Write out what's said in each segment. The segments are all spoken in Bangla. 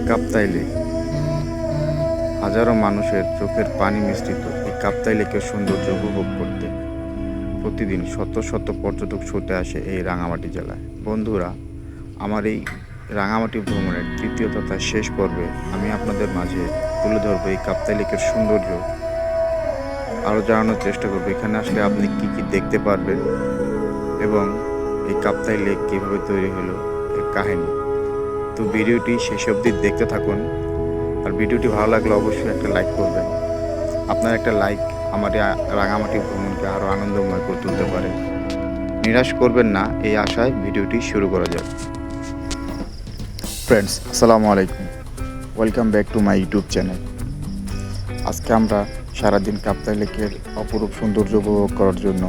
কাপ্তাই লেক হাজারো মানুষের চোখের পানি মিশ্রিত এই কাপ্তাই লেকের সৌন্দর্য উপভোগ করতে প্রতিদিন শত শত পর্যটক ছুটে আসে এই রাঙামাটি জেলায়। বন্ধুরা, আমার এই রাঙামাটি ভ্রমণের তৃতীয় তথা শেষ পর্বে আমি আপনাদের মাঝে তুলে ধরবো এই কাপ্তাই লেকের সৌন্দর্য, আরও জানানোর চেষ্টা করবো এখানে আসলে আপনি কি কি দেখতে পারবেন এবং এই কাপ্তাই লেক কীভাবে তৈরি হলো এর কাহিনী। তো ভিডিওটি শেষ অবধি দেখতে থাকুন, আর ভিডিওটি ভালো লাগলে অবশ্যই একটা লাইক করবেন। আপনার একটা লাইক আমার রাঙামাটি ভ্রমণকে আরও আনন্দময় করে তুলতে পারে। নিরাশ করবেন না, এই আশায় ভিডিওটি শুরু করা যাক। ফ্রেন্ডস, আসসালামু আলাইকুম, welcome back to my YouTube channel. আজকে আমরা সারাদিন কাপ্তাই লেকের অপরূপ সৌন্দর্য উপভোগ করার জন্য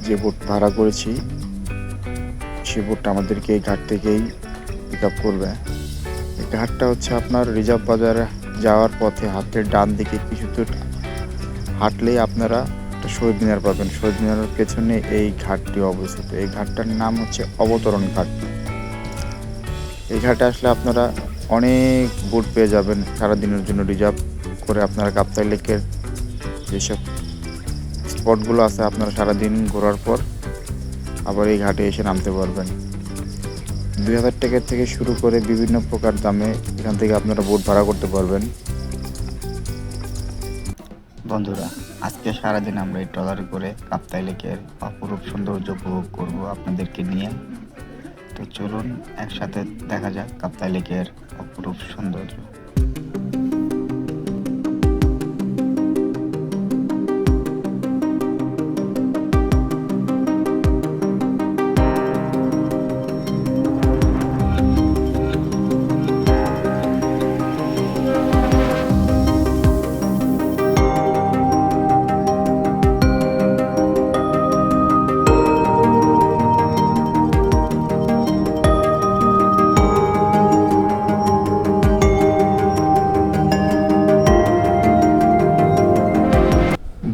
যে বোট ভাড়া করেছি, সেই বোটটা আমাদেরকে এই ঘাট থেকেই পিক আপ করবে। এই ঘাটটা হচ্ছে আপনার রিজার্ভ বাজার যাওয়ার পথে হাতের ডান দিকে কিছু দূর হাঁটলেই আপনারা একটা শহীদ মিনার পাবেন। শহীদ মিনারের পেছনে এই ঘাটটি অবস্থিত। এই ঘাটটার নাম হচ্ছে অবতরণ ঘাট। এই ঘাটে আসলে আপনারা অনেক বোট পেয়ে যাবেন সারাদিনের জন্য রিজার্ভ করে। আপনারা কাপ্তাই লেকের যেসব স্পটগুলো আছে আপনারা সারাদিন ঘোরার পর আবার এই ঘাটে এসে নামতে পারবেন। 2000 টাকা থেকে শুরু করে বিভিন্ন প্রকার দামে এখান থেকে আপনারা বোট ভাড়া করতে পারবেন। বন্ধুরা, আজকে সারাদিন আমরা এই ট্রলারে করে কাপ্তাই লেকের অপরূপ সৌন্দর্য উপভোগ করব আপনাদেরকে নিয়ে। তো চলুন একসাথে দেখা যাক কাপ্তাই লেকের অপরূপ সৌন্দর্য।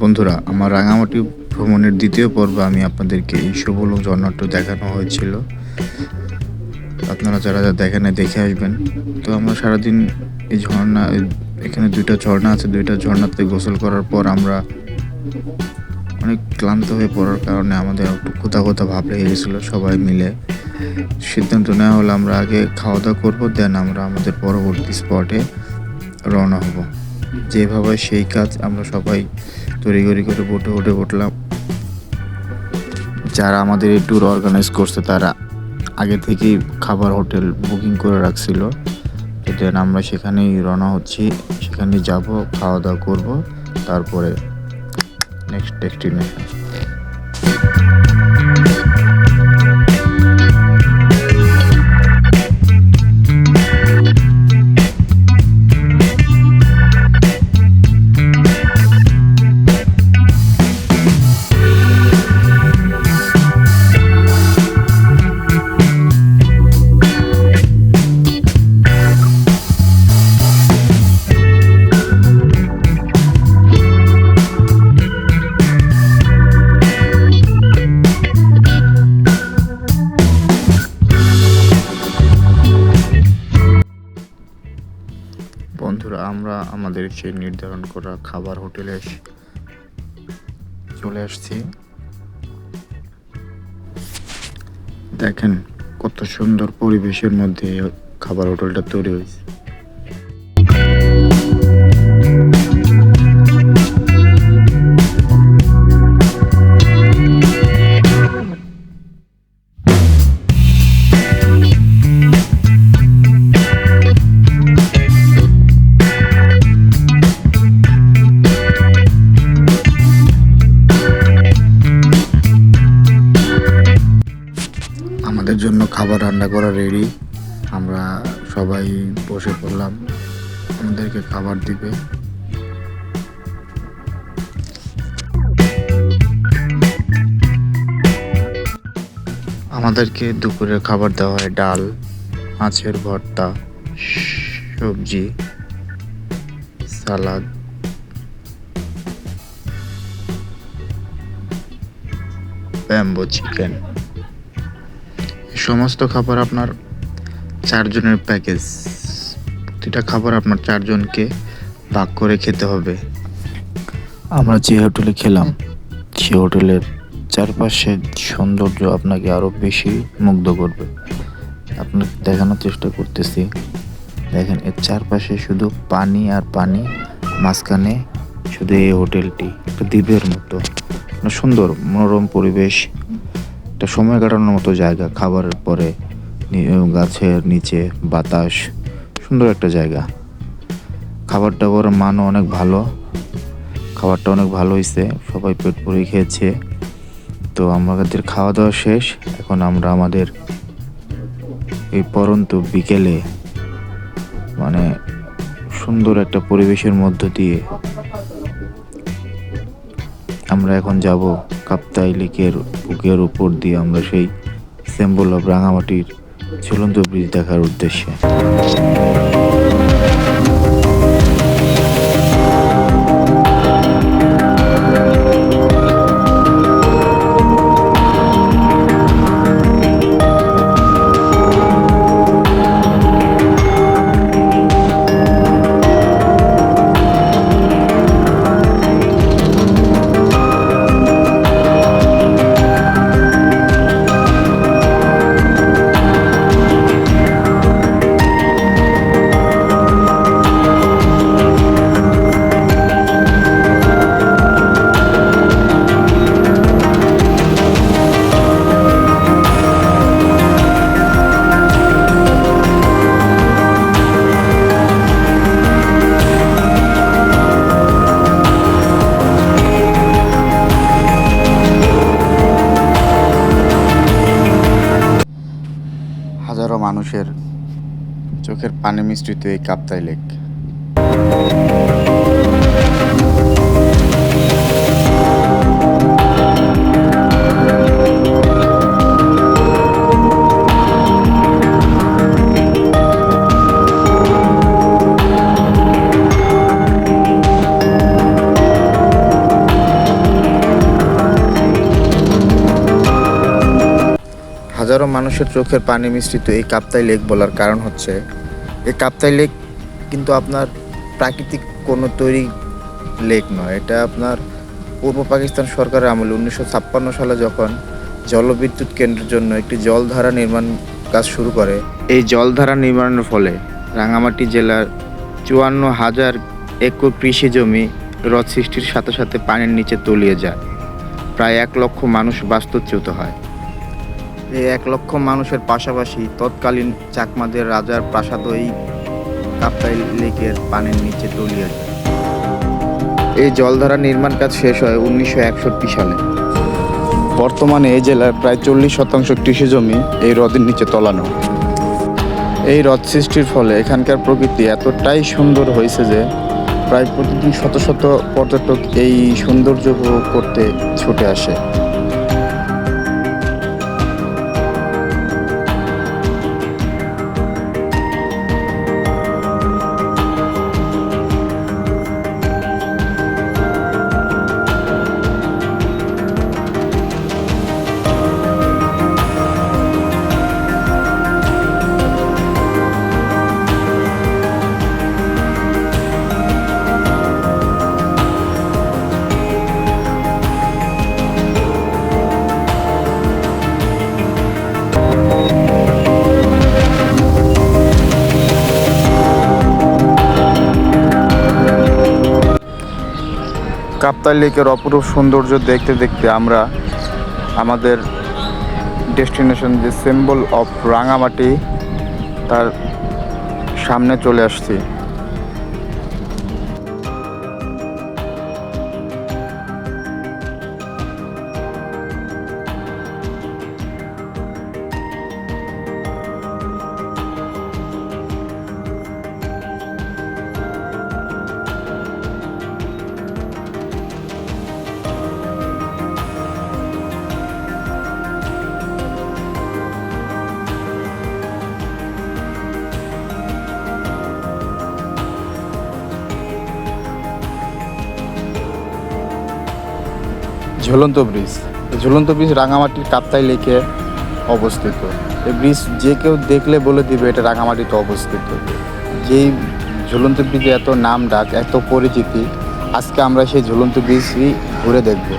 বন্ধুরা, আমার রাঙামাটি ভ্রমণের দ্বিতীয় পর্বে আমি আপনাদেরকে এই শুভলোক ঝর্ণাটা দেখানো হয়েছিল। আপনারা যারা দেখেন দেখে আসবেন। তো আমরা সারাদিন এই ঝর্ণা, এখানে দুইটা ঝর্ণা আছে, দুইটা ঝর্ণাতে গোসল করার পর আমরা অনেক ক্লান্ত হয়ে পড়ার কারণে আমাদের একটু কোথা কোথা ভাব লেগে গেছিলো। সবাই মিলে সিদ্ধান্ত নেওয়া হলো আমরা আগে খাওয়া দাওয়া করবো, দেন আমরা আমাদের পরবর্তী স্পটে রওনা হব। যেভাবে সেই কাজ আমরা সবাই তড়িঘড়ি করে বোটে উঠে উঠলাম। যারা আমাদের এই ট্যুর অর্গানাইজ করছে তারা আগে থেকেই খাবার হোটেল বুকিং করে রাখছিল। তো দেন আমরা সেখানেই রওনা হচ্ছি, সেখানে যাব, খাওয়া দাওয়া করবো, তারপরে নেক্সট ডেস্টিনেশন। বন্ধুরা, আমরা আমাদের সেই নির্ধারণ করা খাবার হোটেলে চলে আসছি। দেখেন কত সুন্দর পরিবেশের মধ্যে খাবার হোটেলটা তৈরি হয়েছে। আমাদের জন্য খাবার রান্না করা রেডি। আমরা সবাই বসে পড়লাম, আমাদেরকে খাবার দিবে। আমাদেরকে দুপুরের খাবার দেওয়া হয় ডাল, মাছের ভর্তা, সবজি, সালাদ, ব্যাম্বো চিকেন। সমস্ত খাবার আপনার চারজনের প্যাকেজ, প্রতিটা খাবার আপনার চারজনকে ভাগ করে খেতে হবে। আমরা যে হোটেলে খেলাম সে হোটেলের চারপাশের সৌন্দর্য আপনাকে আরো বেশি মুগ্ধ করবে। আপনাকে দেখানোর চেষ্টা করতেছি, দেখেন এর চারপাশে শুধু পানি আর পানি, মাঝখানে শুধু এই হোটেলটি একটা দ্বীপের মতো সুন্দর মনোরম পরিবেশ, একটা সময় কাটানোর মতো জায়গা। খাবারের পরে গাছের নিচে বাতাস, সুন্দর একটা জায়গা। খাবার দাবারের মানও অনেক ভালো, খাবারটা অনেক ভালো হয়েছে, সবাই পেট ভরে খেয়েছে। তো আমাদের খাওয়া দাওয়া শেষ, এখন আমরা আমাদের এই পরন্ত বিকেলে সুন্দর একটা পরিবেশের মধ্য দিয়ে আমরা এখন যাব কাপ্তাই লেকের বুকের উপর দিয়ে আমরা সেই সিম্বল অফ রাঙামাটির ঝুলন্ত ব্রিজ দেখার উদ্দেশ্যে। হাজারো মানুষের চোখের পানি মিশ্রিত এই কাপ্তাই লেক। হাজারো মানুষের চোখের পানি মিশ্রিত এই কাপ্তাই লেক বলার কারণ হচ্ছে, এই কাপ্তাই লেক কিন্তু আপনার প্রাকৃতিক কোনো তৈরি লেক নয়। এটা আপনার পূর্ব পাকিস্তান সরকারের আমলে 1956 সালে যখন জলবিদ্যুৎ কেন্দ্রের জন্য একটি জলধারা নির্মাণ কাজ শুরু করে, এই জলধারা নির্মাণের ফলে রাঙামাটি জেলার 54,000 একর কৃষি জমি হ্রদ সৃষ্টির সাথে সাথে পানির নিচে তলিয়ে যায়। প্রায় 1 লক্ষ মানুষ বাস্তুচ্যুত হয়। এই 1 লক্ষ মানুষের পাশাপাশি তৎকালীন চাকমাদের রাজার প্রাসাদও এই কাপ্তাই লেকের পানির নিচে তলিয়ে যায়। এই জলধারা নির্মাণ কাজ শেষ হয় 1961 সালে। বর্তমানে এই জেলার প্রায় 40% কৃষি জমি এই হ্রদের নিচে তলানো। এই হ্রদ সৃষ্টির ফলে এখানকার প্রকৃতি এতটাই সুন্দর হয়েছে যে প্রায় প্রতিদিন শত শত পর্যটক এই সৌন্দর্য উপভোগ করতে ছুটে আসে। কাপ্তাই লেকের অপরূপ সৌন্দর্য দেখতে দেখতে আমরা আমাদের ডেস্টিনেশন যে সিম্বল অফ রাঙামাটি তার সামনে চলে আসছি। ঝুলন্ত ব্রিজ রাঙামাটির কাপ্তাই লেকে অবস্থিত। এই ব্রিজ যে কেউ দেখলে বলে দিবে এটা রাঙামাটিতে অবস্থিত। যেই ঝুলন্ত ব্রিজে এত নাম ডাক, এত পরিচিতি, আজকে আমরা সেই ঝুলন্ত ব্রিজই ঘুরে দেখব।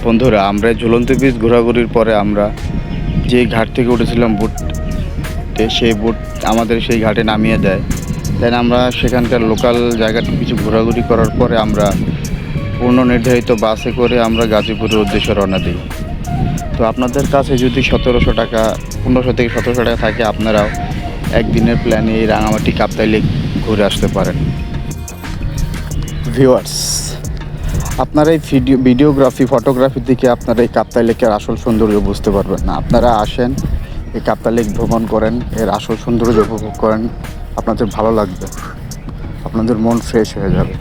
বন্ধুরা, আমরা ঝুলন্ত ব্রিজ ঘোরাঘুরির পরে আমরা যে ঘাট থেকে উঠেছিলাম বোটে, সেই বোট আমাদের সেই ঘাটে নামিয়ে দেয়। দেন আমরা সেখানকার লোকাল জায়গাটা কিছু ঘোরাঘুরি করার পরে আমরা পূর্ণ নির্ধারিত বাসে করে আমরা গাজীপুরের উদ্দেশ্যে রওনা দিই। তো আপনাদের কাছে যদি 1700 টাকা, 1500 থেকে 1700 টাকা থাকে, আপনারাও একদিনের প্ল্যানে এই রাঙামাটি কাপ্তাই লেক ঘুরে আসতে পারেন। ভিউয়ার্স, আপনারা এই ভিডিওগ্রাফি, ফটোগ্রাফি থেকে আপনারা এই কাপ্তাই লেকের আসল সৌন্দর্য বুঝতে পারবেন না। আপনারা আসেন, এই কাপ্তাই লেক ভ্রমণ করেন, এর আসল সৌন্দর্য উপভোগ করেন, আপনাদের ভালো লাগবে, আপনাদের মন ফ্রেশ হয়ে যাবে।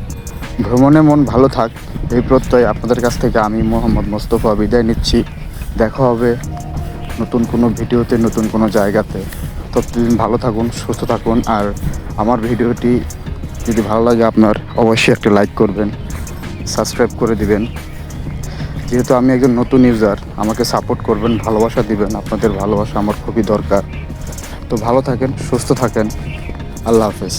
ভ্রমণে মন ভালো থাক, এই প্রত্যয় আপনাদের কাছ থেকে আমি মোহাম্মদ মোস্তফা বিদায় নিচ্ছি। দেখা হবে নতুন কোনো ভিডিওতে, নতুন কোনো জায়গাতে। ততদিন ভালো থাকুন, সুস্থ থাকুন। আর আমার ভিডিওটি যদি ভালো লাগে আপনার, অবশ্যই একটা লাইক করবেন, সাবস্ক্রাইব করে দিবেন। যেহেতু আমি একজন নতুন ইউজার, আমাকে সাপোর্ট করবেন, ভালোবাসা দিবেন। আপনাদের ভালোবাসা আমার খুবই দরকার। তো ভালো থাকেন, সুস্থ থাকেন। আল্লাহ হাফেজ।